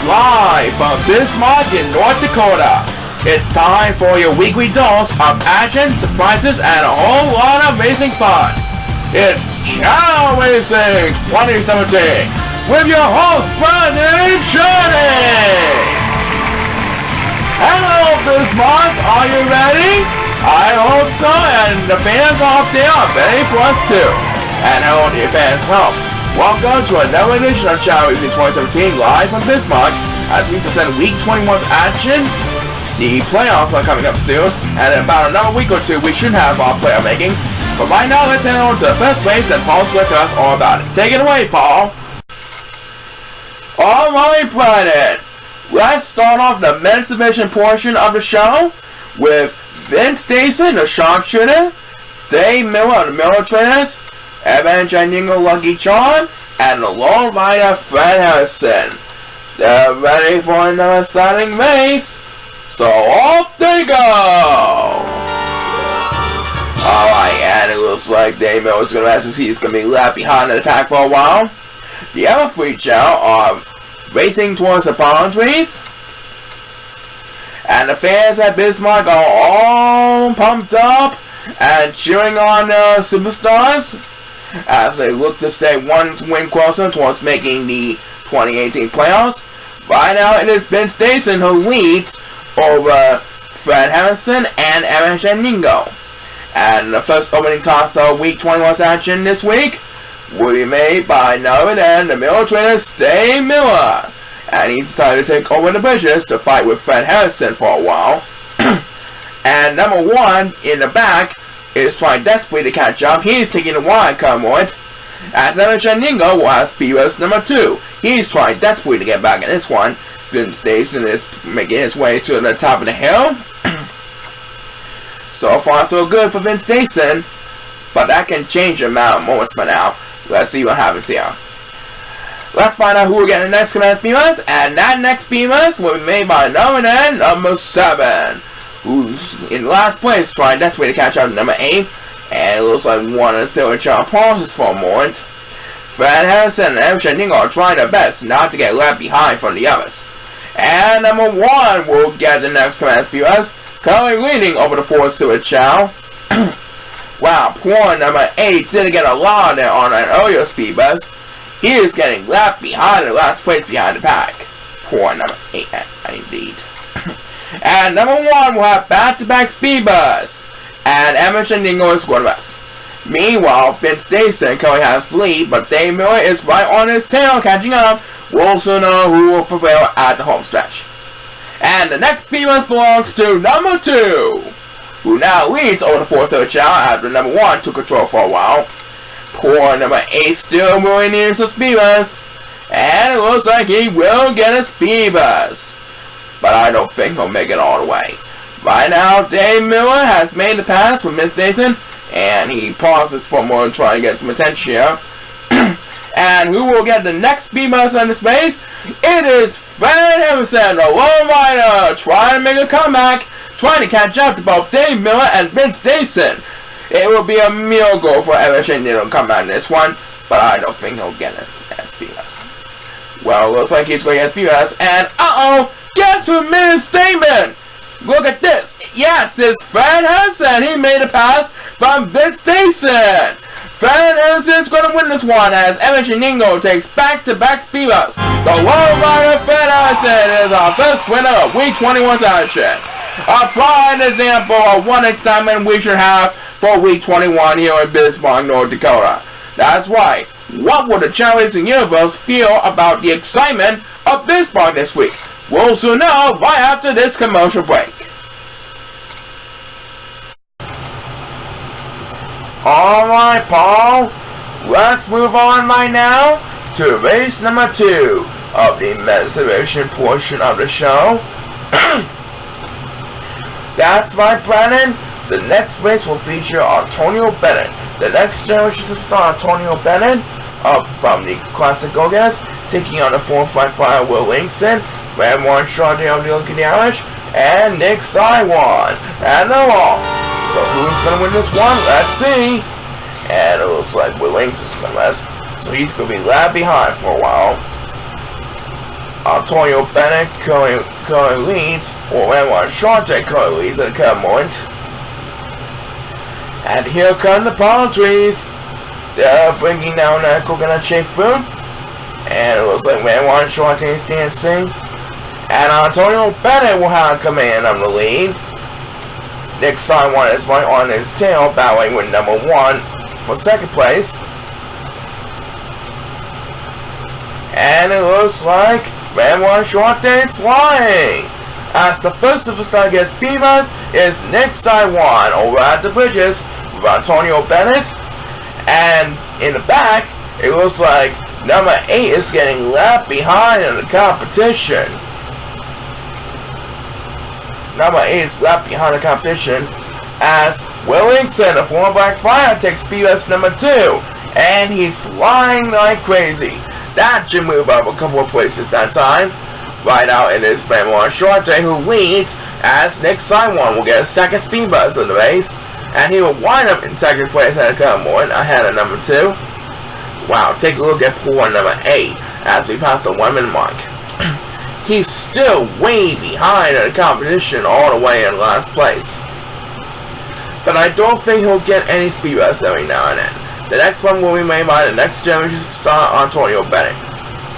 live from Bismarck in North Dakota. It's time for your weekly dose of action, surprises, and a whole lot of amazing fun. It's Chao Racing 2017 with your host, Brandon Jennings. Hello, Bismarck. Are you ready? I hope so, and the fans out there are ready for us too. And hello to your fans' help. Welcome to another edition of Chao Racing 2017 live from Bismarck as we present Week 21's action. The playoffs are coming up soon, and in about another week or two we should have our player makings. But right now let's head on to the first place and Paul's going to tell us all about it. Take it away, Paul. Alright, Brandon. Let's start off the men's division portion of the show with Vince Dayson, the sharpshooter, Dave Miller, the Miller trainers, Evangelical Lucky Charm, and the Lone Rider Fred Harrison. They're ready for another exciting race, so off they go! Alright, and it looks like Dave Miller's going to ask if he's going to be left behind in the pack for a while. The other three Chao are racing towards the palm trees, and the fans at Bismarck are all pumped up and cheering on the superstars as they look to stay one win closer towards making the 2018 playoffs. Right now it is Vince Dayson who leads over Fred Harrison and Evangelico. And the first opening toss of Week 21's action this week will be made by none other than the Miller trainer Dave Miller. And he decided to take over the bridges to fight with Fred Harrison for a while. And number one in the back is trying desperately to catch up. He's taking a wide covered. As Evangelico will have speed race number 2. He's trying desperately to get back in this one. Vince Dayson is making his way to the top of the hill. So far so good for Vince Dayson, but that can change in a matter of moments for now. Let's see what happens here. Let's find out who will get the next command speed race, and that next speed race will be made by number 7. Who's in last place, trying desperately to catch up to number 8, and it looks like one of the silver Chao pauses for a moment. Fred Harrison and Evangelico are trying their best not to get left behind from the others. And number 1 will get the next command speed race, currently leading over the 4 silver Chao. Wow, poor number 8 didn't get a lot there on an earlier speed bus. He is getting left behind in the last place behind the pack. Poor number 8, indeed. And number 1 will have back-to-back speed bus, and Evangelico is going to best. Meanwhile, Vince Dayson currently has lead, but Dave Miller is right on his tail catching up. We'll soon know who will prevail at the home stretch. And the next speed bus belongs to number 2, who now leads over the 4 silver Chao after number 1 took control for a while. Poor number 8 still really needs a speed bus, and it looks like he will get a speed bus, but I don't think he'll make it all the way. Right now, Dave Miller has made the pass for Vince Dayson, and he pauses for more to try to get some attention here. And who will get the next speed bus in this race? It is Fred Harrison, the Lone Rider, trying to make a comeback, trying to catch up to both Dave Miller and Vince Dayson. It will be a miracle for Evangelico to come out in this one, but I don't think he'll get it at speed bus. Well, looks like he's going to get speed bus, and guess who made a statement? Look at this. Yes, it's Fred Harrison. He made a pass from Vince Dayson. Fred Harrison is going to win this one as Evangelico takes back-to-back speed bus. The Lone Rider Fred Harrison is our first winner of Week 21's action. A prime example of what excitement we should have for Week 21 here in Bismarck, North Dakota. That's right. What will the Chao Racing universe feel about the excitement of Bismarck this week? We'll soon know right after this commercial break. Alright, Paul. Let's move on right now to race number 2 of the men's division portion of the show. That's right, Brandon. The next race will feature Antonio Bennett, the next generation superstar Antonio Bennett, up from the Classic Go-Getters, taking on the 4-5 flyer Will Livingston, Red One Chardonnay of the Oakland Irish, and Nick Saiwan, and the Lost. So who's going to win this one? Let's see. And it looks like Will Livingston's going to rest, so he's going to be left behind for a while. Antonio Bennett currently leads, or Ramon Shante currently leads at the current moment. And here come the palm trees. They're bringing down that coconut shaped fruit. And it looks like Ramon Shante is dancing. And Antonio Bennett will have command of the lead. Nick Simon is right on his tail, battling with number 1 for second place. And it looks like Ramon Shante is flying. As the first superstar gets Beavers is Nick Simon over at the bridges with Antonio Bennett. And in the back, it looks like number 8 is getting left behind in the competition. Number 8 is left behind the competition as Willingson, a former Black Fire, takes BS number 2. And he's flying like crazy. That should move up a couple of places that time. Right now it is Ramon Shante who leads as Nick Simon will get a second speed bus in the race. And he will wind up in second place at the current moment ahead of number 2. Wow, take a look at pool number 8 as we pass the 1 minute mark. He's still way behind in the competition all the way in last place. But I don't think he'll get any speed bus every now and then. The next one will be made by the next generation star Antonio Bennett.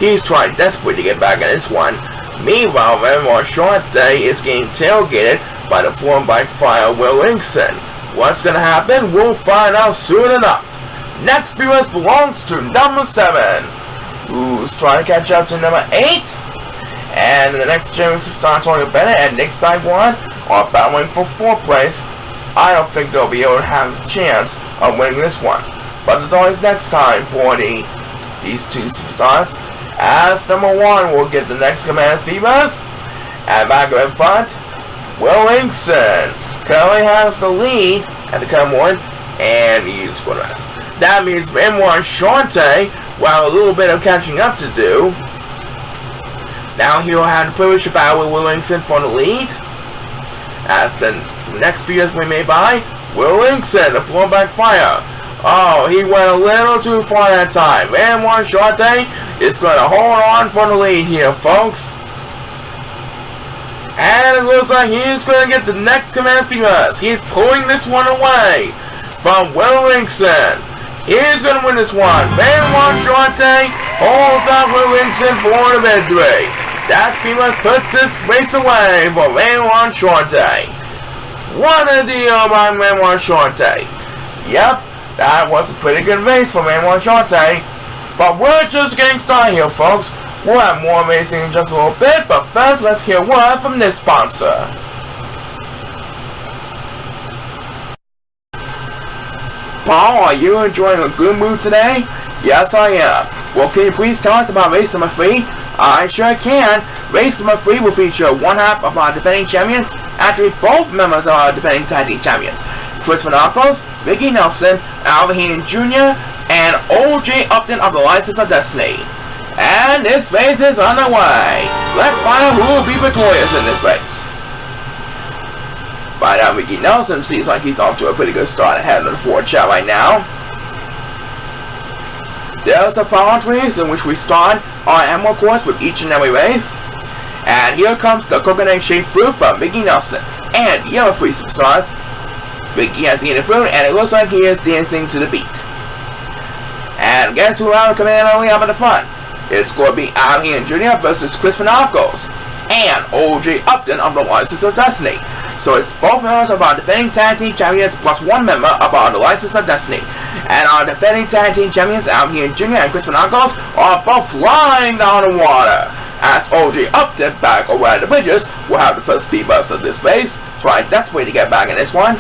He's trying desperately to get back in this one. Meanwhile, Ramon Shante is getting tailgated by the former Black Fire Willingson. What's gonna happen? We'll find out soon enough. Next speed bus belongs to number 7, who's trying to catch up to number 8. And the next generation superstar Antonio Bennett and Nick Simon are battling for 4th place. I don't think they'll be able to have a chance of winning this one. But there's always next time for these 2 superstars. As number 1 will get the next command speed bus. And back up in front, Willingson currently has the lead at the current one. And he's scored the rest. That means Ramon Shante will have a little bit of catching up to do. Now he will have the privilege to battle with Willingson for the lead. As the next speed bus will be made by Willingson, the former Black Fire. Oh, he went a little too far that time. Ramon Shante is going to hold on for the lead here, folks. And it looks like he's going to get the next command speed bus. He's pulling this one away from Willingson. He's going to win this one. Ramon Shante holds out Willingson for the victory. That speed bus puts this race away for Ramon Shante. What a deal by Ramon Shante. Yep. That was a pretty good race for Ramon Shante. But we're just getting started here, folks. We'll have more racing in just a little bit, but first let's hear a word from this sponsor. Paul, are you enjoying a good mood today? Yes, I am. Well, can you please tell us about race number 3? I sure can. Race number 3 will feature one half of our defending champions, actually both members of our defending tag team champions. Chris Manacos, Vicky Nelson, Alvin Hayden Jr., and O.J. Upton of the License of Destiny. And this race is underway. Let's find out who will be victorious in this race. Right now, Vicky Nelson seems like he's off to a pretty good start ahead of the Ford Chao right now. There's the palm trees in which we start our emerald course with each and every race. And here comes the coconut shaped fruit from Vicky Nelson and the other 3 superstars. Vicky has eaten fruit, and it looks like he is dancing to the beat. And guess who out of command only up at the front? It's going to be Alvin Jr. versus Chris Manacos and O.J. Upton of the License of Destiny. So it's both members of our defending tag team champions plus one member of our License of Destiny. And our defending tag team champions Alvin Jr. and Chris Manacos are both flying down the water. As O.J. Upton back over at the bridges will have the first speed bumps of this race. Trying desperately to get back in this one.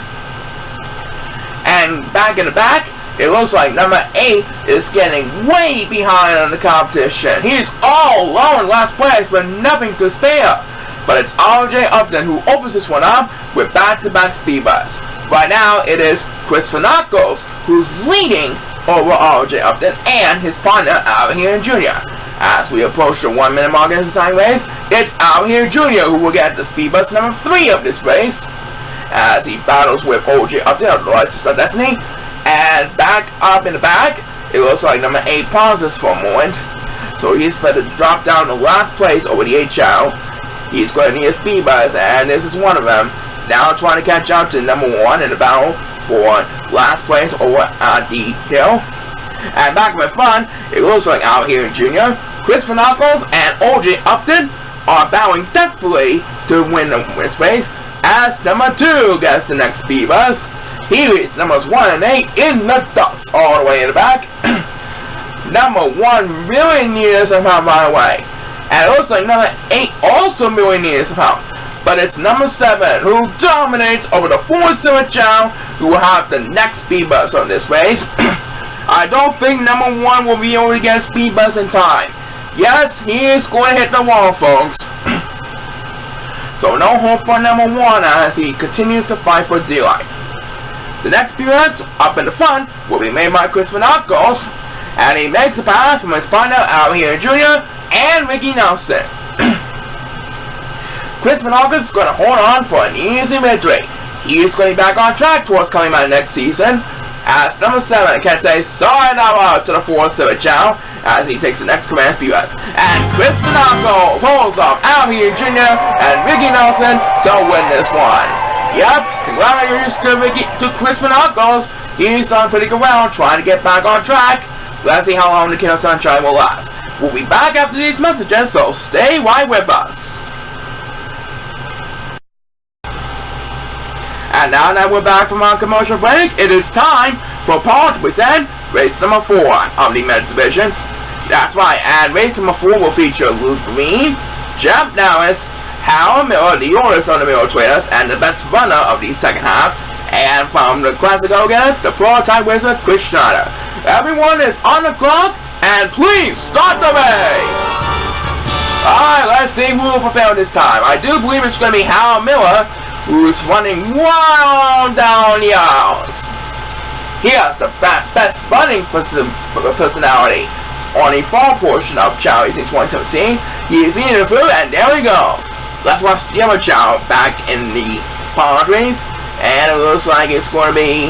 And back in the back, it looks like number 8 is getting way behind on the competition. He's all alone in last place with nothing to spare. But it's O.J. Upton who opens this one up with back-to-back speed bus. Right now, it is Chris Manacos who's leading over O.J. Upton and his partner, Alvin Jr. As we approach the 1 minute mark in the deciding race, it's Alvin Jr. who will get the speed bus number 3 of this race. As he battles with O.J. Upton of the License of Destiny. And back up in the back, it looks like number 8 pauses for a moment. so he's about to drop down to last place over the 8 Chao. He's going to need a speed bus, and this is one of them. Now trying to catch up to number 1 in the battle for last place over at the hill. And back with fun, it looks like out here in Junior, Christopher Knuckles and OJ Upton are battling desperately to win this race, as number 2 gets the next speed bus. He is numbers 1 and 8 in the dust all the way in the back. Number 1 really needed some help right away. And it looks like number 8 also really needed some help. But it's number 7 who dominates over the 4-7 Chao, who will have the next speed bus on this race. I don't think number 1 will be able to get a speed bus in time. Yes, he is going to hit the wall, folks. So no hope for number 1 as he continues to fight for dear life. The next speed bus up in the front will be made by Christopher Knuckles, and he makes a pass from his partner out here Jr. and Ricky Nelson. Christopher Knuckles is going to hold on for an easy victory. He is going to be back on track towards coming out next season, as number 7 can say sayonara to the 4-7 Chao as he takes the next command speed bus. And Christopher Knuckles holds off out here Jr. and Ricky Nelson to win this one. Yep, congratulations to Christopher Knuckles. He's done pretty good round trying to get back on track. Let's see how long the King of Sunshine will last. We'll be back after these messages, so stay right with us. And now that we're back from our commercial break, it is time for Paul to present race number 4 of the men's division. That's right, and race number 4 will feature Luke Green, Jeff Norris, Hal Miller, the oldest of the Miller Traders, and the best runner of the second half. And from the Classic Go-Getters, the prototype wizard, Chris Schneider. Everyone is on the clock, and please start the race! Alright, let's see who will prepare this time. I do believe it's going to be Hal Miller, who's running wild down the aisles. He has the best running personality on the fall portion of Chao in 2017. He is eating the food, and there he goes. Let's watch the other Chao back in the palm trees, and it looks like it's going to be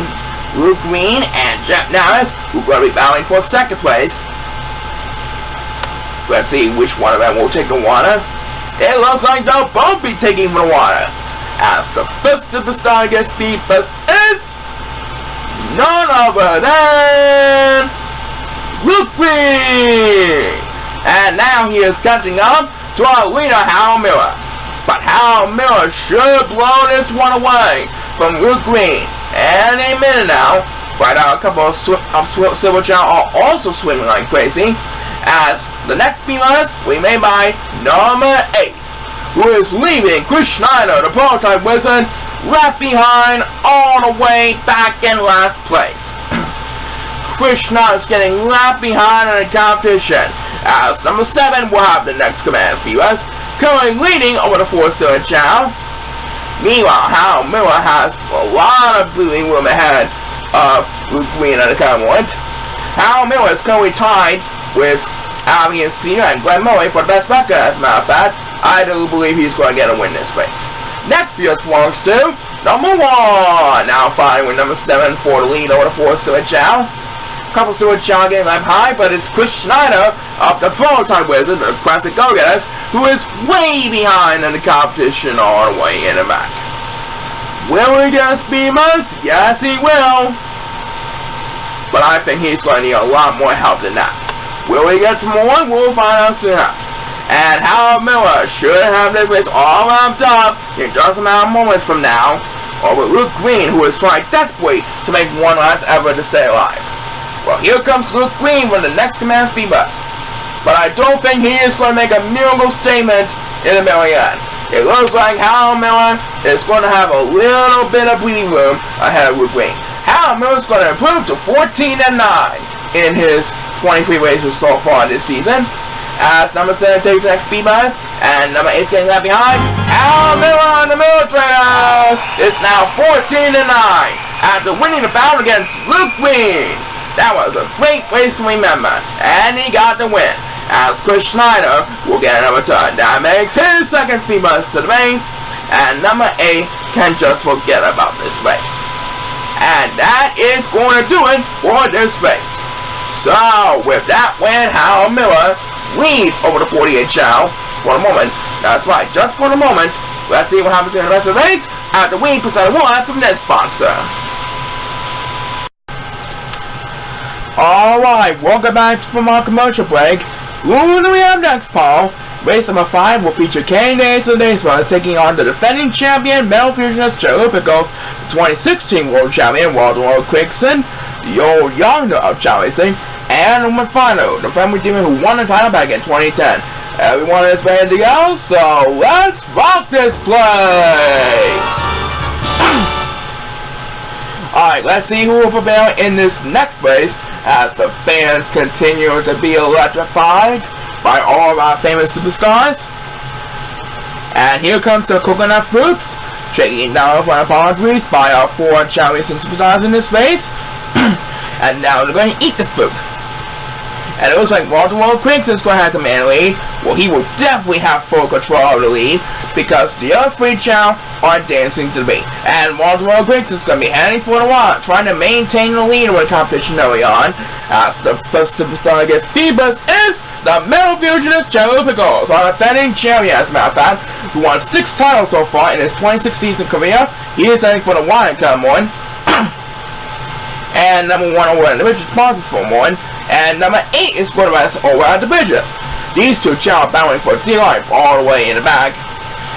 Luke Green and Jeff Norris, who are going to be battling for second place. Let's see which one of them will take the water. It looks like they'll both be taking the water, as the first superstar gets speed bus is none other than Luke Green. And now he is catching up to our leader, Hal Miller. But Hal Miller should blow this one away from Luke Green. And a minute now, right now a couple of Silver Chao are also swimming like crazy, as the next speed bus will be made by number 8, who is leaving Chris Schneider, the prototype wizard, left behind all the way back in last place. Chris Schneider is getting left behind in the competition, as number 7 will have the next command speed bus, currently leading over the 4-7 Chao. Meanwhile, Hal Miller has a lot of breathing room ahead of Luke Green at the current moment. Hal Miller is currently tied with Alvin Sr. and Glenn Murray for the best record, as a matter of fact. I do believe he's going to get a win this race. Next year's belongs to number 1. Now fighting with number 7 for the lead over the 4-7 Chao. Couple Silver Chao getting left high, but it's Chris Schneider of the prototype wizard, the Classic Go-Getters, who is way behind in the competition all the way in the back. Will he get a speed bus? Yes, he will. But I think he's going to need a lot more help than that. Will he get some more? We'll find out soon enough. And Hal Miller should have this race all wrapped up in just a matter of moments from now, over Luke Green, who is trying desperately to make one last effort to stay alive. Well, here comes Luke Green with the next command speed bus. But I don't think he is going to make a miracle statement in the very end. It looks like Hal Miller is going to have a little bit of breathing room ahead of Luke Green. Hal Miller is going to improve to 14-9 in his 23 races so far this season, as number 7 takes the next speed bus, and number 8 is getting left behind. Hal Miller on the Miller Traders is now 14-9 after winning the battle against Luke Green. That was a great race to remember, and he got the win, as Chris Schneider will get another turn. That makes his second speed bus to the race, and number 8 can just forget about this race. And that is going to do it for this race. So, with that win, Hal Miller leads over the 48 Chao for the moment. That's right, just for the moment. Let's see what happens in the rest of the race after we present one from this sponsor. Alright, welcome back from our commercial break. Who do we have next, Paul? Race number 5 will feature Kenny Days of the Daysmans taking on the defending champion, Metal Fusionist Chao, the 2016 World Champion, Walter Quickson, the old yonder of Chao Racing, and Umafano, the family demon who won the title back in 2010. Everyone is ready to go, so let's rock this place! Alright, let's see who will prevail in this next race as the fans continue to be electrified by all of our famous superstars. And here comes the coconut fruits, shaking down for apologies by our 4 Chao Racing superstars in this race. And now they're going to eat the fruit. And it looks like Walter Quickson's going to have command lead. Well, he will definitely have full control of the lead because the other 3 Chao are dancing to the beat. And Walter Quickson's going to be heading for the wall, trying to maintain the lead of the competition early on. As the first superstar against Phoebus is the Metal Fusionist Chao Pickles, our defending champion, as a matter of fact, who won 6 titles so far in his 26 season career. He is heading for the wine come one. And number 1 over at the bridges sponsors for 1. And number 8 is going to rest over at the bridges. These 2 Chao are battling for dear life all the way in the back.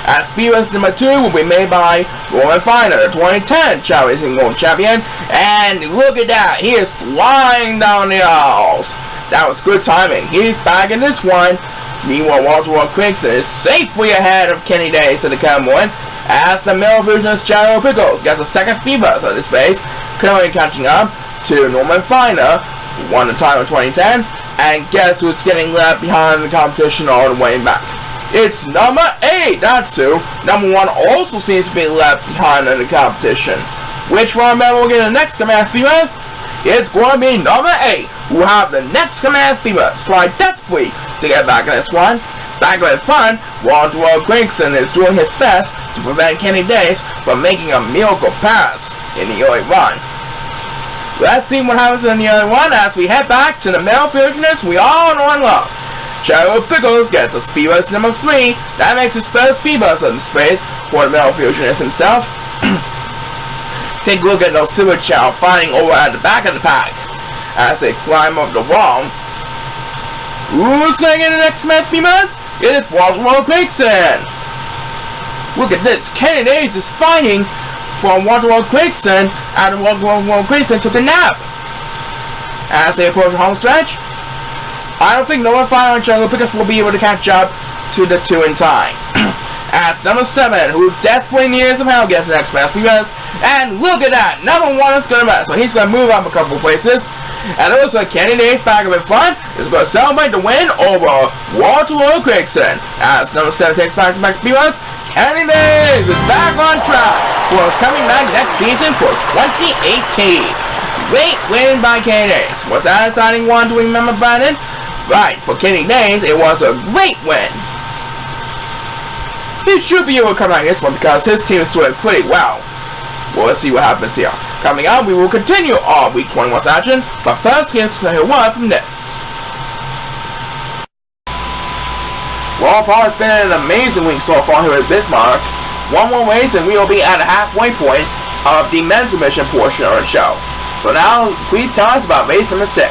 As Phoebus number 2 will be made by Roman Finer, the 2010 Chao Racing World Champion. And look at that, he is flying down the aisles. That was good timing. He's back in this one. Meanwhile, Walter Quickson is safely ahead of Kenny Days in the come one. As the Metal Fusionist Chao Pickles gets a second speed boost on this race, currently catching up to Norman Finer, who won the title in 2010, and guess who's getting left behind the competition all the way back? It's number 8, that's who. Number 1 also seems to be left behind in the competition. Which one member will get the next command speed boost? It's going to be number 8, who will have the next command speed boost. Try desperately to get back in this one. Back in front, Walter Quickson is doing his best to prevent Kenny Days from making a miracle pass in the early run. Let's see what happens in the early run as we head back to the Metal Fusionist we all know and love. Chao Pickles gets a speed boost number 3. That makes his first speed boost on this race for the Metal Fusionist himself. Take a look at those Silver Chao fighting over at the back of the pack as they climb up the wall. Who's going to get the next match speed boost? It is Walter Quickson. Look at this. Kenny Days is fighting for Walter Quickson after Walter Quickson took a nap. As they approach the home stretch, I don't think Noah Fire and Chao Pickles will be able to catch up to the 2 in time. As number 7, who desperately needs some help, gets the next match because, and look at that, number 1 is going to rest, so he's going to move up a couple places. And also Kenny Days back up in front is going to celebrate the win over Walter Quickson. As number 7 takes back to max speedruns, Kenny Days is back on track for his coming back next season for 2018. Great win by Kenny Days. Was that an exciting one to remember, Brandon? Right, for Kenny Days, it was a great win. He should be able to come out this one because his team is doing pretty well. Well, let's see what happens here. Coming up, we will continue our Week 21's action, but first, here's a word from this. Well, Paul, it's been an amazing week so far here at Bismarck. One more race and we will be at a halfway point of the men's admission portion of the show. So now, please tell us about race number 6.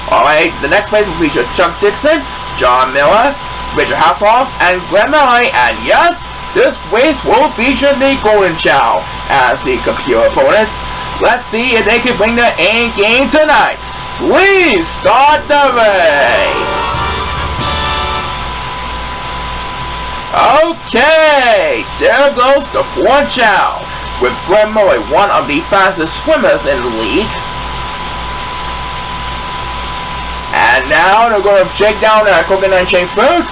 Alright, the next race will feature Chuck Dixon, John Miller, Richard Hasselhoff, and Glenn Murray, and yes, this race will feature the Golden Chao as the computer opponents. Let's see if they can bring their A game tonight. Please start the race. Okay, there goes the 4 Chao, with Glenn Murray, one of the fastest swimmers in the league. And now they're going to shake down their coconut shaped fruit,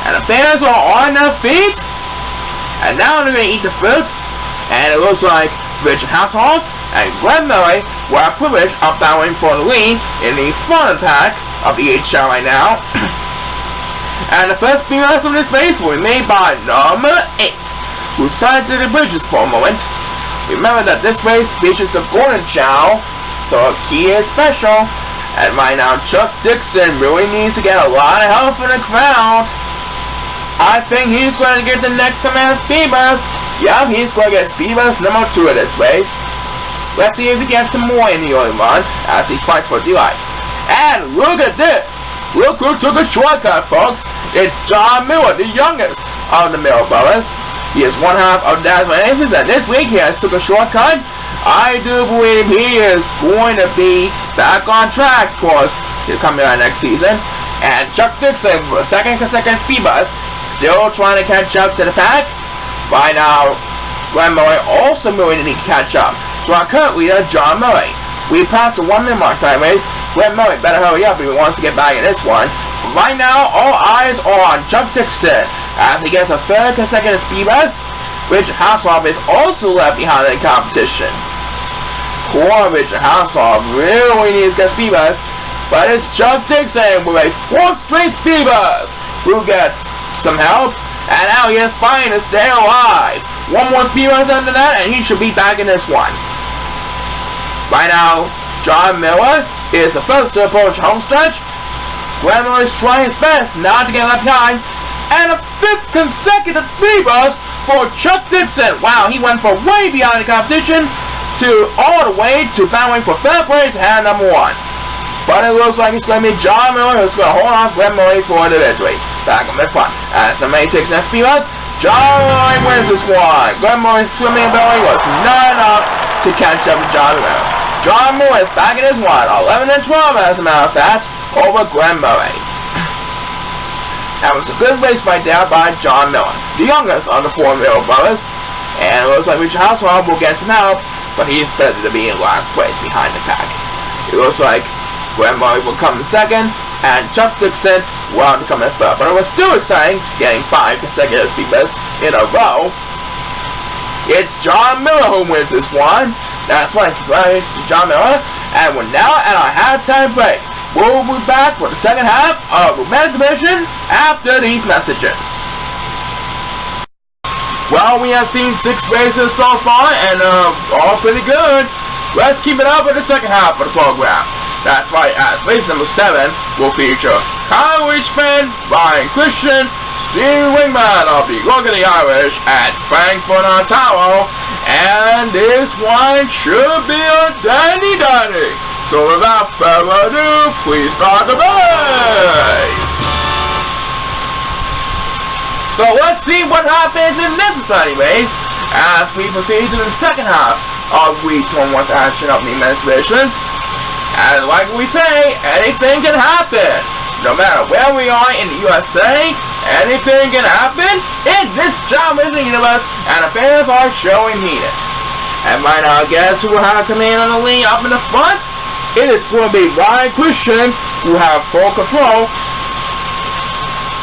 and the fans are on their feet. And now they're going to eat the fruit, and it looks like Richard Hasselhoff and Glenn Murray were privileged of battling for the lead in the front pack of the 8 Chao right now. And the first speedrun from this race will be made by number 8, who signed to the bridges for a moment. Remember that this race features the Golden Chao, so a key is special. And right now, Chuck Dixon really needs to get a lot of help from the crowd. I think he's going to get the next command speed bus. Yep, he's going to get speed bus number 2 of this race. Let's see if he gets some more in the early run as he fights for dear life. And look at this! Look who took a shortcut, folks! It's John Miller, the youngest of the Miller brothers. He is one half of Dazzling Aces, and this week he has took a shortcut. I do believe he is going to be back on track towards the coming out next season. And Chuck Dixon, for a second consecutive speed bus, still trying to catch up to the pack. By now, Glenn Murray also moving to catch up to our current leader, John Murray. We passed the 1 minute mark sideways. Glenn Murray better hurry up if he wants to get back in this one. But right now, all eyes are on Chuck Dixon as he gets a 3rd consecutive speed bus. Richard Hasselhoff is also left behind in the competition. Poor Richard Hasselhoff really needs to get speed bus, but it's Chuck Dixon with a 4th straight speed bus who gets some help, and now he is fighting to stay alive. 1 more speed bus after that, and he should be back in this one. Right now, John Miller is the first to approach home stretch. Glenn Miller is trying his best not to get left behind, and a 5th consecutive speed bus for Chuck Dixon. Wow, he went from way beyond the competition to all the way to battling for 3rd place and number 1. But it looks like it's going to be John Miller who's going to hold on Glenn Murray for the victory. Back on the front as the May takes next speed bus. John Murray wins this one. Glenn Murray's swimming ability was not enough to catch up with John Miller. John Miller is back in his one, 11 and 12 as a matter of fact, over Glenn Murray. That was a good race right there by John Miller, the youngest of the 4 Miller brothers. And it looks like Richard Hasselhoff will get some help, but he is expected to be in last place behind the pack. It looks like Glenn Murray will come in 2nd, and Chuck Dixon will have to come in 3rd. But it was still exciting, getting 5 consecutive speed busts in a row. It's John Miller who wins this one. That's right, congratulations to John Miller. And we're now at our halftime break. We'll be back for the second half of Men's Mission after these messages. Well, we have seen 6 races so far, and all pretty good. Let's keep it up for the second half of the program. That's right, as race number 7 will feature Kyle Richmond, Ryan Christian, Steve Wingman of the Look of the Irish at Frankfurt, Ontario, and this one should be a dandy. So without further ado, please start the race! So let's see what happens in this exciting race as we proceed to the second half of week 1's action of the Men's Mission. And like we say, anything can happen. No matter where we are in the USA, anything can happen in this Chao Racing universe, and the fans are sure we mean it. And right now, guess who will have command on the lead up in the front? It is going to be Ryan Christian who have full control.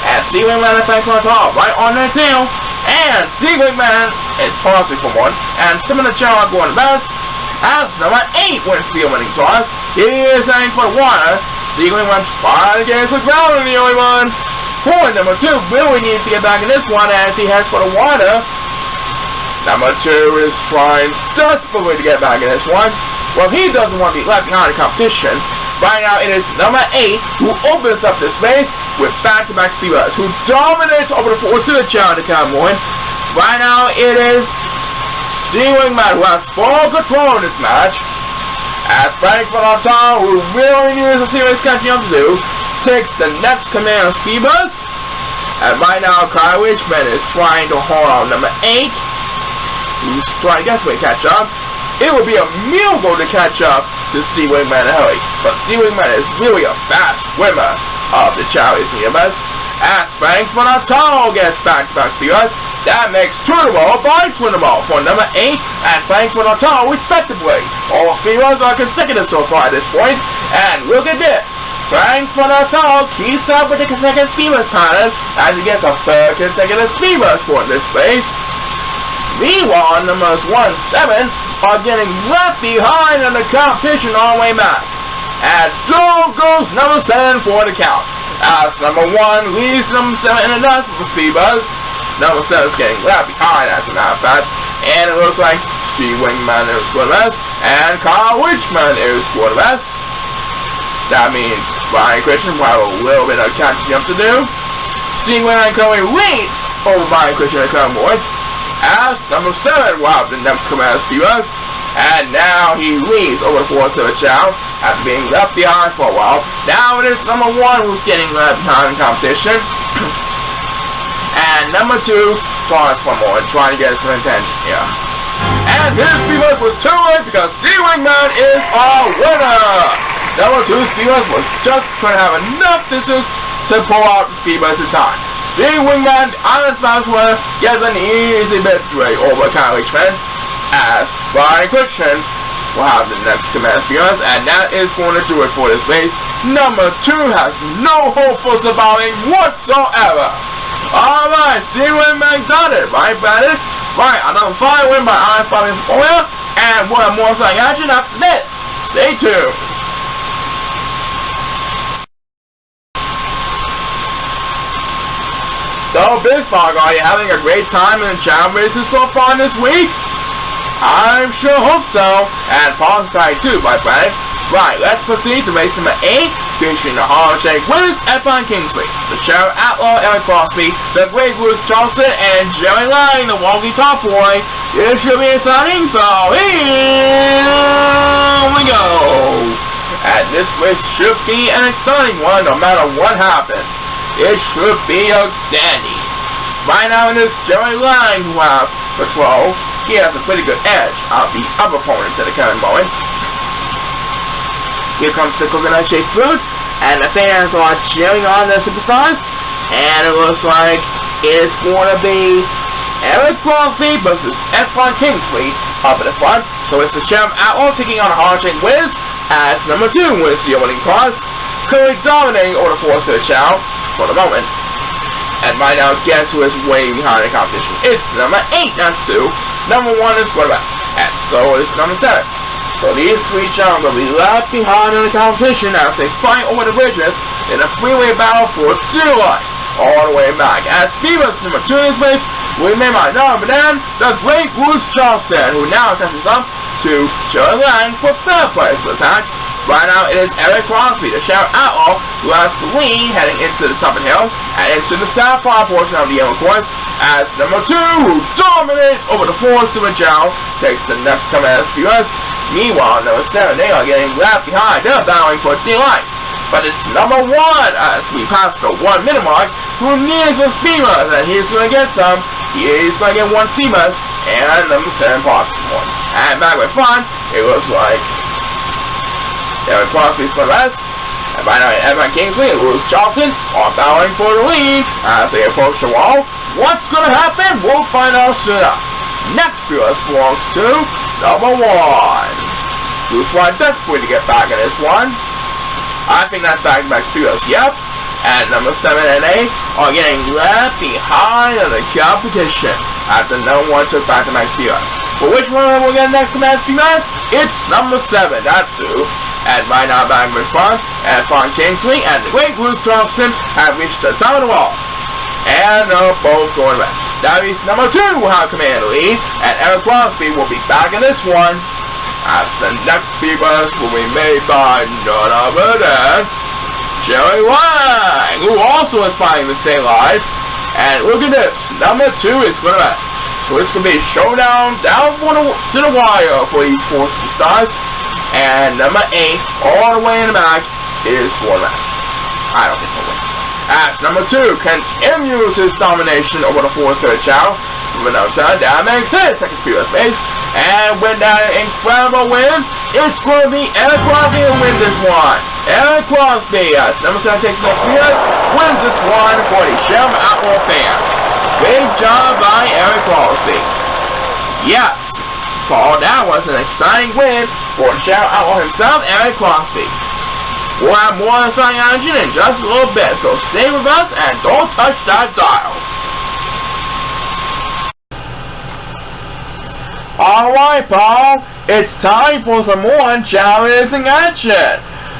And Steve Wingman and Frank Montal right on their tail. And Steve Wingman is pausing for one. And some of the Chao are going the best. As number 8 wins the winning toss. He is aiming for the water. Steve Wingman trying to get his ground in the early one. Point number 2 really needs to get back in this one as he heads for the water. Number 2 is trying desperately to get back in this one. Well, he doesn't want to be left behind the competition. Right now, it is number 8 who opens up this race with back-to-back speed bus, who dominates over the force of the Chao to come on. Right now, it is Steve Wingman who has full control in this match. As Frank Montal, who really needs a serious catching up to do, takes the next command of speed bus. And right now, Kyle Richmond is trying to hold on number 8. Who's trying to desperately catch up. It would be a miracle to catch up to Steve Wingman and Hurry, but Steve Wingman is really a fast swimmer of the Chao Racing universe. As Frank Montal gets back-to-back speed bus, that makes Twinnable by Twinnable for number 8 and Frank Montal respectively. All speed bus are consecutive so far at this point, and look at this. Frank Montal keeps up with the consecutive speed bus pattern as he gets a 3rd consecutive speed bus for this race. Meanwhile, numbers 1 and 7 are getting left behind in the competition all the way back. And down goes number 7 for the count. As number 1 leads number 7 in the dust with the speed bus. Number 7 is getting left behind as a matter of fact. And it looks like Steve Wingman is scored the best. And Kyle Richmond is scored the best. That means Brian Christian will have a little bit of catching up to do. Steve Wingman currently leads over Brian Christian at current points. As number 7 will have the next command as P.U.S. And now he leads over the 4-7 Chao after being left behind for a while. Now it is number 1 who's getting left behind in competition. And number 2 tries for more and trying to get some attention here. And his P.U.S. was too late because Steve Wingman is a winner! Number 2 P.U.S. was just couldn't have enough distance to pull out the P.U.S. in time. Steve Wingman, the Island Smash winner, gets an easy victory over Kyle Richmond. As Brian Christian will have the next command P.U.S. and that is going to do it for this race. Number 2 has no hope for surviving whatsoever. Alright, Steve Wingman got it, right, Brandon? Right, another 5 win by Island Smash winner, and we'll have more exciting action after this. Stay tuned. So, Bismarck, are you having a great time in the Chao races so far this week? I sure hope so. And Paul side too, my friend. Right, let's proceed to race number 8, featuring the Hall of Shame winners, F1 Kingsley, the Sheriff Outlaw, Eric Crosby, the Great Bruce Charleston, and Jerry Lang, the Wonky Top Boy. It should be exciting, so here we go. And this race should be an exciting one no matter what happens. It should be a dandy. Right now it is Jerry Lang who have control. He has a pretty good edge on the other opponents that are coming going. Here comes the coconut shaped fruit, and the fans are cheering on the superstars. And it looks like it's going to be Eric Crosby versus F1 Kingsley up at the front. So it's the Sheriff Outlaw taking on the Hard-Shaped Wiz as number 2 wins the opening toss, currently dominating over the 4-3 Chao for the moment. And right now, guess who is way behind the competition? It's number 8, not 2. Number 1 is quarterbacks, and so is number 7. So these 3 Chao will be left behind in the competition as they fight over the bridges in a freeway battle for dear life all the way back. As P.U.S. number 2 in this place, we may not know, but then the Great Bruce Charleston, who now catches up to Jerry Lang for 3rd place for the pack. Right now it is Eric Crosby, the Sheriff Outlaw, who has the lead heading into the top of the hill and into the south far portion of the yellow course, as number 2, who dominates over the 4-7 Chao, takes the next command as P.U.S. Meanwhile, number 7, they are getting left behind. They're battling for dear life. But it's number 1, as we pass the 1 minute mark, who needs some speeders, and he's going to get some. He's going to get 1 speeders, and number 7 passes 1. And back with fun, it looks like Eric Crosby's going to rest. And by now, F1 Kingsley and Bruce Charleston are battling for the lead as they approach the wall. What's going to happen? We'll find out soon enough. Next P.U.S. belongs to number 1. Who's trying desperately to get back in this one? I think that's back-to-back P.U.S. Yep. And number 7 and 8 are getting left behind in the competition after number 1 took back-to-back P.U.S. But which one will get next to match P.U.S.? It's number 7. That's who. And right now back with fun, and F1 Kingsley and the Great Bruce Charleston have reached the top of the wall. And they're both going west. That means number 2 will have command lead, and Eric Crosby will be back in this one. As the next P.U.S. will be made by none other than Jerry Lang, who also is fighting to stay alive. And look at this, number 2 is going to rest. So it's going to be a showdown down to the wire for these 4 superstars. And number 8, all the way in the back, is going to rest. I don't think he'll win. As number 2 continues his domination over the 4-3 Chao. With no time, that makes his second P.U.S. race. And with that incredible win, it's going to be Eric Crosby who wins this one. Eric Crosby, as number 7 takes the next P.U.S., wins this one for the Sheriff Outlaw fans. Great job by Eric Crosby. Yes, Paul, that was an exciting win for the Sheriff Outlaw himself, Eric Crosby. We'll have more exciting action in just a little bit, so stay with us and don't touch that dial. Alright, Paul, it's time for some more Chao racing action.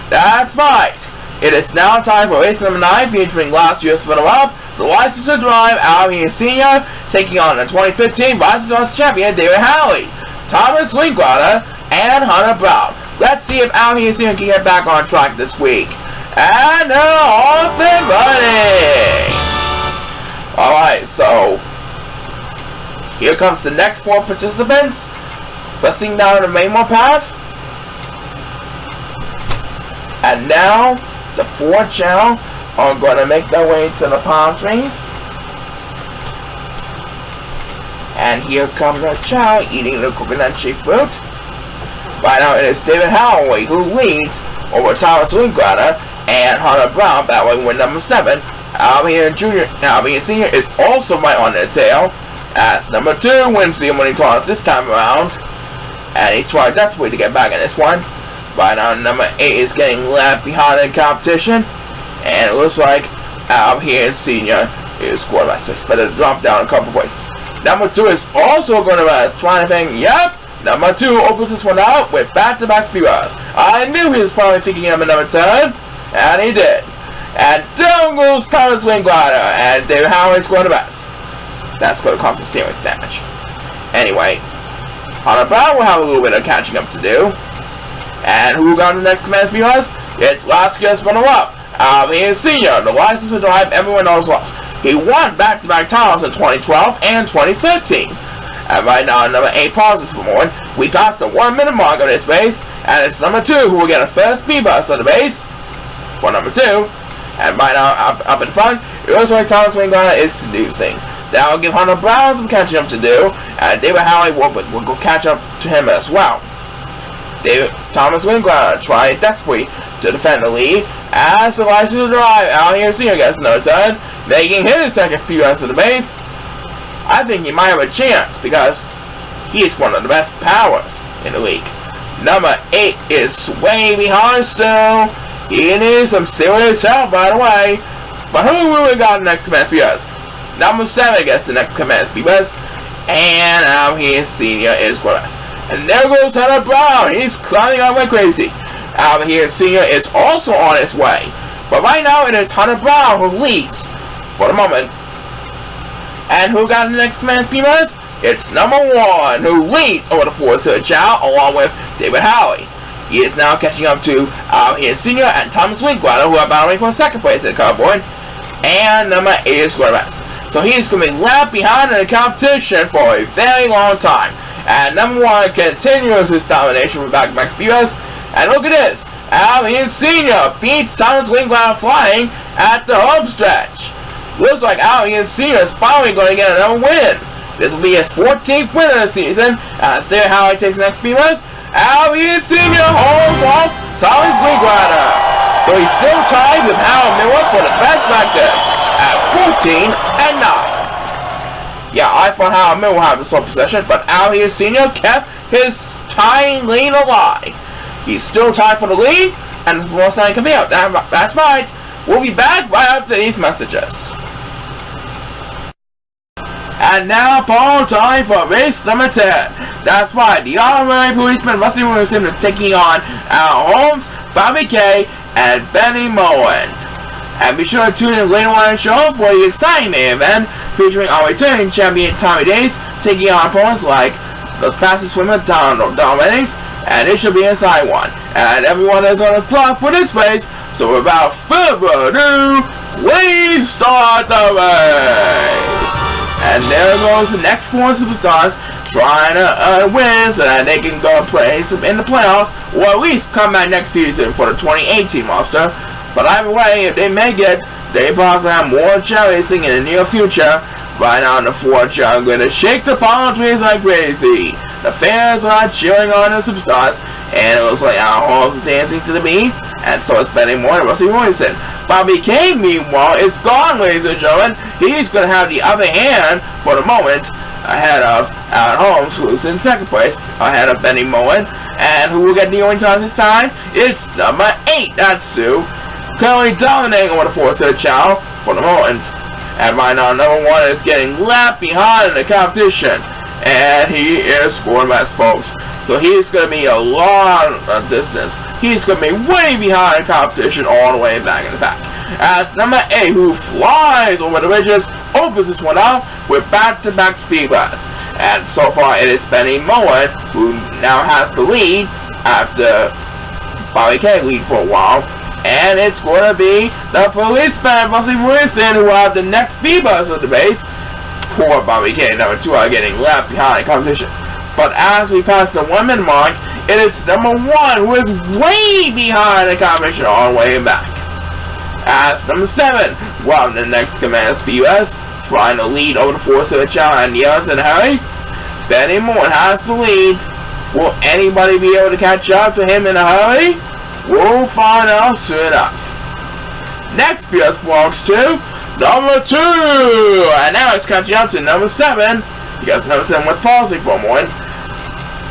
That's right. It is now time for race number 9, featuring last year's runner-up, the License to Drive Alvin Sr., taking on the 2015 License champion David Halley, Thomas Linkwater, and Hunter Brown. Let's see if Out Here Senior can get back on track this week. And off and running! Alright, so here comes the next 4 participants. Pressing down the main path. And now the 4 Chao are going to make their way to the palm trees. And here come the Chao eating the coconut tree fruit. Right now it is David Holloway who leads over Thomas Winkwater and Hunter Brown battling with number 7. Albion Jr. Albion Sr. is also right on their tail, as number 2 wins the winning toss this time around. And he's trying desperately to get back in this one. Right now number 8 is getting left behind in competition. And it looks like Albion Sr. is scored by 6, but it dropped down a couple places. Number 2 is also going to rest, trying to think, yep! Number 2 opens this one out with back-to-back speed runs. I knew he was probably thinking of a number 10, and he did. And down goes Thomas Winkwater, and David Howard's going to rest. That's going to cause some serious damage. Anyway, Hunter Brown will have a little bit of catching up to do. And who got the next command speed runs? It's Laskus runner-up. Albion Sr., the license to drive everyone knows lost. He won back-to-back titles in 2012 and 2015. And right now, number 8 pauses for more. We passed the 1 minute mark on this race, and it's number 2 who will get a first speed bust on the base for number 2. And right now, up in front, it looks like Thomas Winkwater is seducing. That will give Hunter Brown some catching up to do, and David Howley will go catch up to him as well. Thomas Winkwater tried desperately to defend the lead, as the license to drive Out Here Senior gets no turn, making his second speed bust to the base. I think he might have a chance because he is one of the best powers in the league. Number 8 is way behind still. He needs some serious help right away. But who really got the next command speed bust? Number 7 gets the next command speed bust. And Out Here Senior is with us. And there goes Hunter Brown. He's climbing up like crazy. Out Here Senior is also on his way. But right now it is Hunter Brown who leads for the moment. And who got the next command speed bust? It's number 1 who leads over the 4 to Chao along with David Howley. He is now catching up to Out Here Senior and Thomas Winkwater, who are battling for 2nd place at the cardboard. And number 8 is going to rest. So he is going to be left behind in the competition for a very long time. And number 1 continues his domination with back-to-back speed bust. And look at this. Out Here Senior beats Thomas Winkwater flying at the home stretch. Looks like Out Here Senior is probably going to get another win. This will be his 14th win of the season. As there how he takes the next speed bust. Out Here Senior holds off Thomas Winkwater. So he's still tied with Howard Miller for the best record at 14 and 9. Yeah, I thought Howard Miller would have the sole possession, but Out Here Senior kept his tying lead alive. He's still tied for the lead, and more time can be out. That's right. We'll be back right after these messages. And now, ball time for race number 10. That's right, the honorary policeman Rusty Williamson is taking on Al Holmes, Bobby Kay, and Benny Moen. And be sure to tune in later on in the show for the exciting main event featuring our returning champion Tommy Days taking on opponents like the fastest swimmer Don Reddings, and it should be inside one. And everyone is on the clock for this race, so without further ado, we start the race! And there goes the next 4 superstars trying to win so that they can go play in the playoffs, or at least come back next season for the 2018 roster. But either way, if they make it, they possibly have more Chao racing in the near future. Right now, the 4 Chao are going to shake the palm trees like crazy. The fans are cheering on the superstars, and it looks like Al Holmes is dancing to the beat, and so it's Benny Moore and Rusty Royson. Bobby Kay, meanwhile, is gone, ladies and gentlemen. He's going to have the other hand for the moment, ahead of Al Holmes, who's in 2nd place, ahead of Benny Moore. And who will get the only toss this time? It's number 8, that's Sue, currently dominating over the 4 to Chao for the moment. And right now, number 1 is getting left behind in the competition. And he is scoring less, folks. So he's going to be a long distance. He's going to be way behind the competition all the way back in the back. As number 8, who flies over the ridges, opens this one out with back-to-back speed blasts. And so far, it is Benny Moen who now has the lead after Bobby K lead for a while. And it's going to be the policeman, Rusty Wilson, who will have the next speed bus of the race. Poor Bobby K, number 2, are getting left behind the competition. But as we pass the 1 minute mark, it is number 1 who is way behind the competition all the way back. As number 7, while the next command speed bus, trying to lead over the force of the Chao and Yells in a hurry. Benny Moore has the lead. Will anybody be able to catch up to him in a hurry? We'll find out soon enough. Next BS belongs to number 2. And now it's catching up to number 7. Because number 7 was pausing for a moment.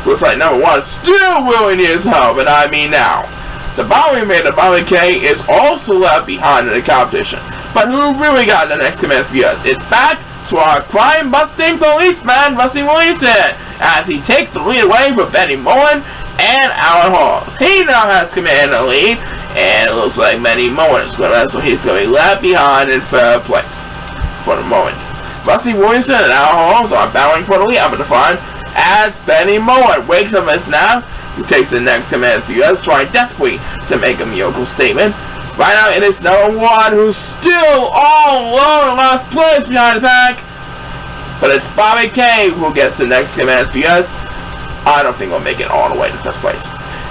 Looks like number 1 still really needs help, and I mean now. The Bobby made the Bobby K is also left behind in the competition. But who really got the next command BS? It's back to our crime-busting policeman, Rusty Williamson, as he takes the lead away from Benny Mullen and Alan Halls. He now has command of the lead, and it looks like Benny Mullen is going to, so he's going to be left behind in 3rd place for the moment. Rusty Williamson and Alan Halls are battling for the lead up at the front as Benny Mullen wakes up and snap. He takes the next command for us, trying desperately to make a miracle statement. Right now it is number 1 who's still all alone in last place behind the pack. But it's Bobby K who gets the next command for us. I don't think we'll make it all the way to 1st place.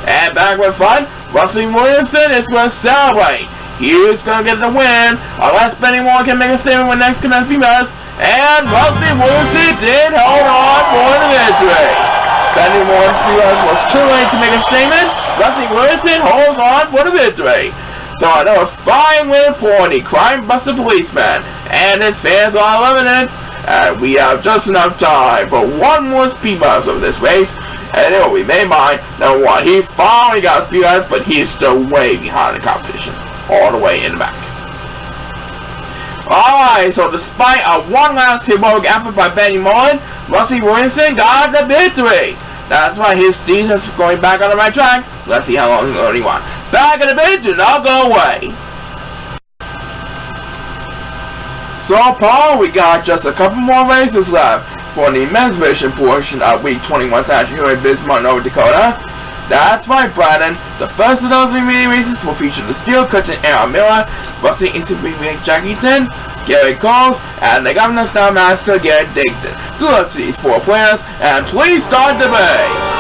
And back with fun, Rusty Williamson is going to celebrate. He's going to get the win unless Benny Moore can make a statement with next command for us. And Rusty Williamson did hold on for the victory. Benny Moore's was too late to make a statement. Rusty Williamson holds on for the victory. So another fine win for the crime-busted policeman. And his fans are loving it. And we have just enough time for 1 more speed bus of this race. And it will be made by number 1. He finally got speed bus, but he's still way behind the competition. All the way in the back. Alright, so despite a 1 last heroic effort by Benny Mullen, Rusty Williamson got the victory. That's why his steeds is going back on the right track. Let's see how long he only won. Back in the bit, do not go away. So Paul, we got just a couple more races left for the men's mission portion of week 21 Saturday here in Bismarck, North Dakota. That's right, Brandon. The first of those remaining races will feature the Steel Curtain Aaron Miller, Rusty Institute Jackington, Gary Coles, and the Governor Star Master Garrett Digton. Good luck to these 4 players, and please start the race.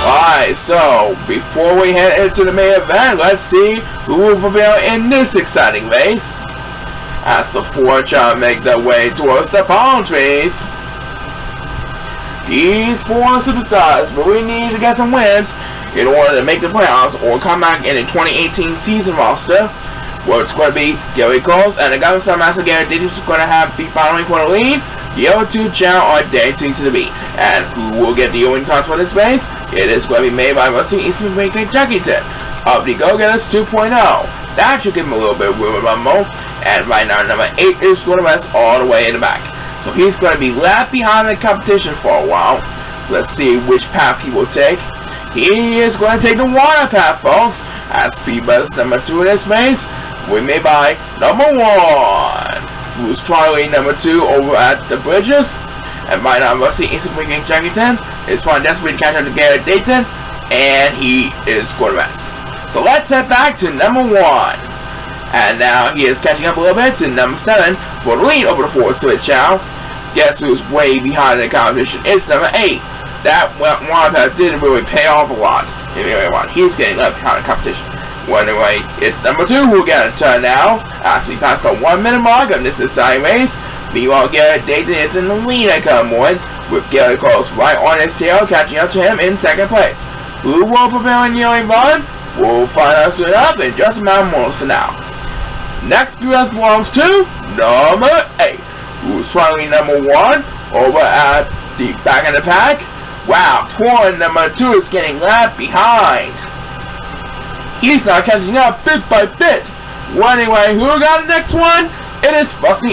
Alright, so before we head into the main event, let's see who will prevail in this exciting race. As the 4 Chao make their way towards the palm trees. These 4 superstars really need to get some wins in order to make the playoffs or come back in a 2018 season roster. Where it's going to be Gary Coles and the Governor Star Master Garrett Digton is going to have be following for the lead. The other 2 Chao are dancing to the beat. And who will get the winning toss for this race? It is going to be made by Rusty Eastman Jackington of the Go-Getters 2.0. That should give him a little bit of room to rumble. And right now, number 8 is going to rest all the way in the back. So he's going to be left behind the competition for a while. Let's see which path he will take. He is going to take the water path, folks. As speed bus number 2 in this race, we made by number 1, who's trying number 2 over at the bridges. And right now, Rusty Instantly Jackington is trying desperately to catch up to Garrett Digton, and he is going to rest. So let's head back to number 1. And now he is catching up a little bit to number 7 for the lead over the force to a Chao. Guess who's way behind in the competition? It's number 8. That one path didn't really pay off a lot. Anyway, he's getting left behind the competition. Well, anyway, it's number 2 who got a turn now. As we pass the 1 minute mark of this exciting race. Meanwhile, Garrett Digton is in the lead at come one, with Gary Coles right on his tail, catching up to him in 2nd place. Who will prevail in the early run? We'll find out soon enough in just a matter of moments for now. Next US belongs to number 8, who's trying number 1 over at the back of the pack. Wow, poor number 2 is getting left behind. He's not catching up bit by bit. Well, anyway, who got the next one? It is Rusty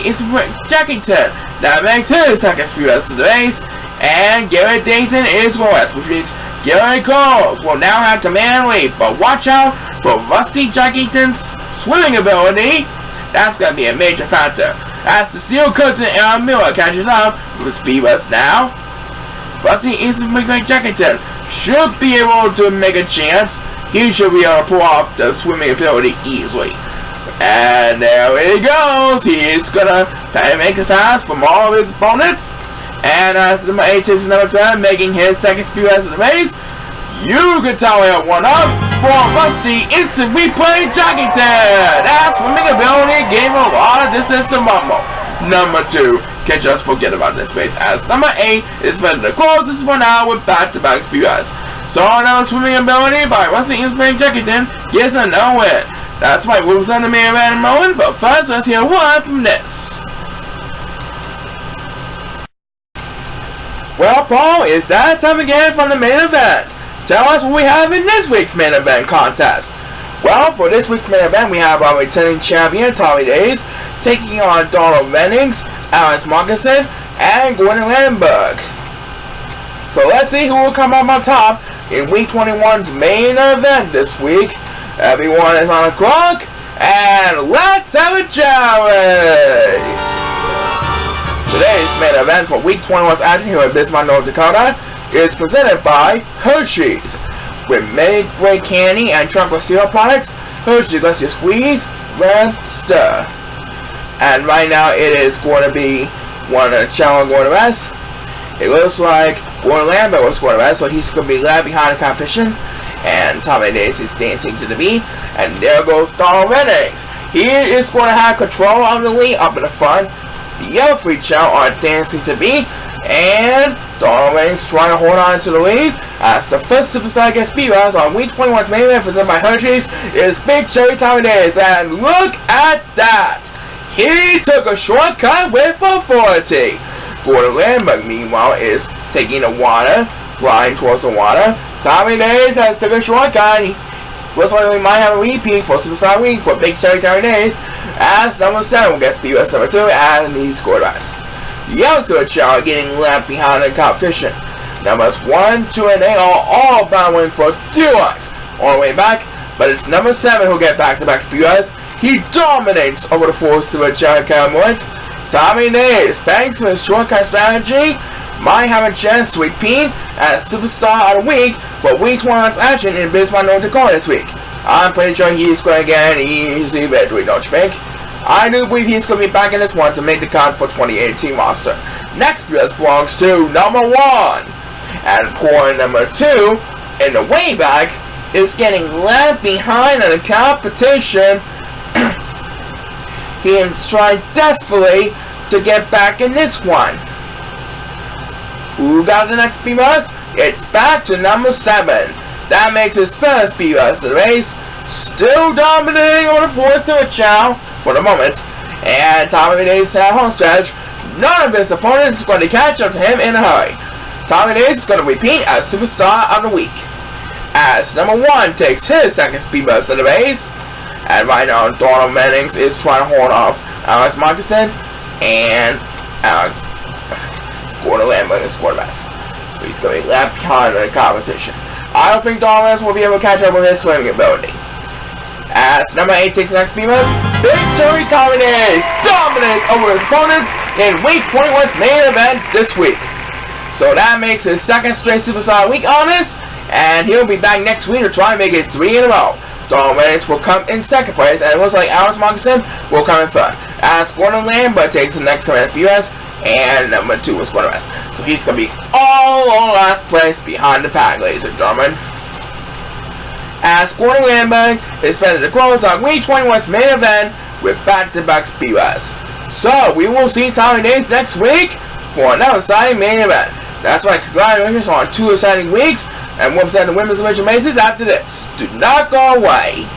Jackington. That makes his 2nd speed rest of the race. And Garrett Digton is going west, which means Gary Coles will now have command lead. But watch out for Rusty Jackington's swimming ability. That's going to be a major factor. As the Steel Curtain Aaron Miller catches up with speed rest now, Rusty Jackington should be able to make a chance. he should be able to pull off the swimming ability easily. And there he goes. He's gonna make the pass from all of his opponents. And as number 8 takes another turn, making his second speed pass of the race, you can tell it one up for Rusty Instant Replay Jockington. That's swimming ability, gave him a lot of distance to Mumble. Number 2 can just forget about this race, as number 8 is better to close this one out with back-to-back speed pass. So now swimming ability by Rusty Instant Replay Jockington gives a no win. That's why we'll send the main event in a moment, but first let's hear one from this. Well, Paul, it's that time again from the main event. Tell us what we have in this week's main event contest. Well, for this week's main event, we have our returning champion, Tommy Days, taking on Donald Vennings, Alex Moccasin, and Gordon Landberg. So let's see who will come up on top in Week 21's main event this week. Everyone is on the clock, and let's have a Chao race! Today's main event for Week 21's action here at Bismarck, North Dakota is presented by Hershey's. With many great candy and chocolate cereal products, Hershey's lets you squeeze, red, stir. And right now it is going to be one of Chao and Gordon West. It looks like Gordon Lambert was Gordon West, so he's going to be left behind the competition. And Tommy Days is dancing to the beat. And there goes Donald Vennings. He is going to have control of the lead up in the front. The other three Chao are dancing to the beat. And Donald Vennings trying to hold on to the lead. As the first superstar gets speed runs on Week 21's main event presented by Hershey's is Big Cherry Tommy Days. And look at that! He took a shortcut with authority. Gordon Lambert, meanwhile, is taking the water, flying towards the water. Tommy Days has taken a shortcut. Looks like we might have a repeat for Superstar Week for Big Cherry Tommy Days, as number 7 will get speed rush number 2, and he scored us. The other Chao getting left behind in the competition. Numbers 1, 2, and 8 are all battling for 2 life all the way back, but it's number 7 who'll get back-to-back speed rush. He dominates over the 4 Super Chao Cowboys. Tommy Days, thanks to his shortcut strategy, might have a chance to repeat as Superstar of the Week for Week 21's action in Bismarck, North Dakota this week. I'm pretty sure he's going to get an easy victory, don't you think? I do believe he's going to be back in this one to make the cut for 2018 roster. Next place belongs to number 1. And poor number 2, in the way back, is getting left behind in the competition. He is trying desperately to get back in this one. Who got the next speed rush? It's back to number 7. That makes his first speed rush of the race. Still dominating over the 4 Super Chao for the moment. And Tommy Days at home stretch. None of his opponents is going to catch up to him in a hurry. Tommy Days is going to repeat as Superstar of the Week. As number 1 takes his second speed rush of the race. And right now Donald Vennings is trying to hold off Alex Moccasin and Gordon Lambert is quarterbacks. So he's going to be left behind in the competition. I don't think Donald Vennings will be able to catch up with his swimming ability. As number 8 takes the next speed rush, Big Cherry Tommy Days dominates over his opponents in Week 21's main event this week. So that makes his second straight Superstar Week on this, and he'll be back next week to try and make it 3 in a row. Donald Vennings will come in second place, and it looks like Alex Moccasin will come in third. As Gordon Lambert takes the next speed rush, and number 2 is Gordon West. So he's going to be all on last place behind the pack, ladies and gentlemen. As Gordon Lambert is ready to close on Week 21's main event with back-to-back speed rush. So we will see Tommy Days next week for another exciting main event. That's right, congratulations on 2 exciting weeks, and we'll present the women's division races after this. Do not go away.